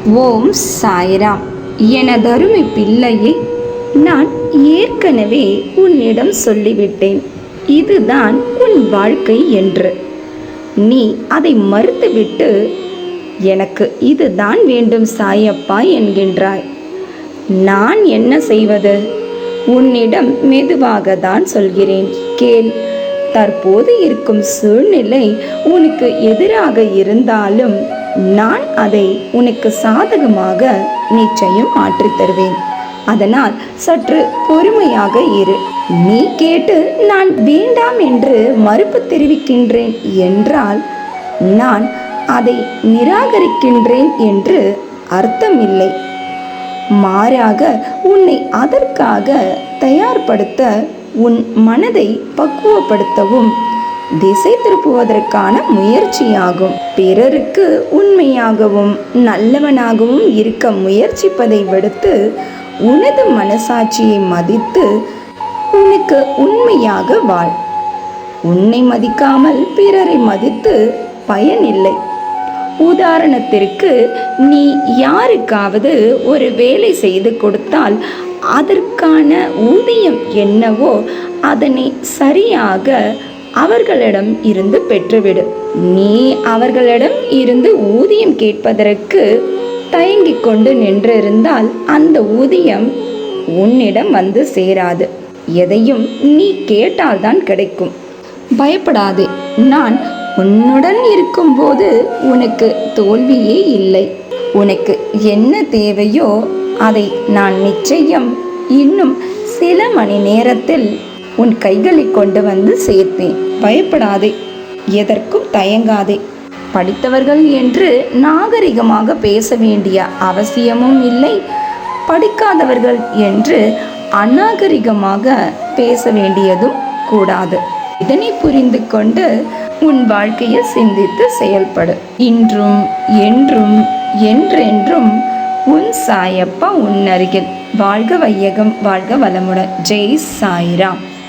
ஓம் சாய்ராம். எனதருமை பிள்ளையே, நான் ஏற்கனவே உன்னிடம் சொல்லிவிட்டேன், இதுதான் உன் வாழ்க்கை என்று. நீ அதை மறுத்துவிட்டு எனக்கு இதுதான் வேண்டும் சாயப்பா என்கின்றாய். நான் என்ன செய்வது? உன்னிடம் மெதுவாக தான் சொல்கிறேன், கேள். தற்போது இருக்கும் சூழ்நிலை உனக்கு எதிராக இருந்தாலும் நான் அதை உனக்கு சாதகமாக நிச்சயம் மாற்றித் தருவேன். அதனால் சற்று பொறுமையாக இரு. நீ கேட்டு நான் வேண்டாம் என்று மறுப்பு தெரிவிக்கின்றேன் என்றால் நான் அதை நிராகரிக்கின்றேன் என்று அர்த்தமில்லை. மாறாக உன்னை அதற்காக தயார்படுத்த, உன் மனதை பக்குவப்படுத்தவும், திசை திருப்புவதற்கான முயற்சியாகும். பிறருக்கு உண்மையாகவும் நல்லவனாகவும் இருக்க முயற்சிப்பதை விடுத்து உனது மனசாட்சியை மதித்து உனக்கு உண்மையாக வாழ். உன்னை மதிக்காமல் பிறரை மதித்து பயனில்லை. உதாரணத்திற்கு, நீ யாருக்காவது ஒரு வேலை செய்து கொடுத்தால் அதற்கான ஊதியம் என்னவோ அதனை சரியாக அவர்களிடம் இருந்து பெற்றுவிடு. நீ அவர்களிடம் இருந்து ஊதியம் கேட்பதற்கு தயங்கிக் கொண்டு நின்றிருந்தால் அந்த ஊதியம் உன்னிடம் வந்து சேராது. எதையும் நீ கேட்டால்தான் கிடைக்கும். பயப்படாதே. நான் உன்னுடன் இருக்கும்போது உனக்கு தோல்வியே இல்லை. உனக்கு என்ன தேவையோ அதை நான் நிச்சயம் இன்னும் சில மணி நேரத்தில் உன் கைகளில் கொண்டு வந்து சேர்ப்பேன். பயப்படாதே, எதற்கும் தயங்காதே. படித்தவர்கள் என்று நாகரிகமாக பேச வேண்டிய அவசியமும் இல்லை. படிக்காதவர்கள் என்று அநாகரிகமாக பேச வேண்டியதும் கூடாது. இதனை புரிந்து கொண்டு உன் வாழ்க்கையை சிந்தித்து செயல்படு. இன்றும் என்றும் என்றென்றும் உன் சாயப்பா உன் அருகில். வாழ்க வையகம், வாழ்க வளமுடன். ஜெய் சாய்ராம்.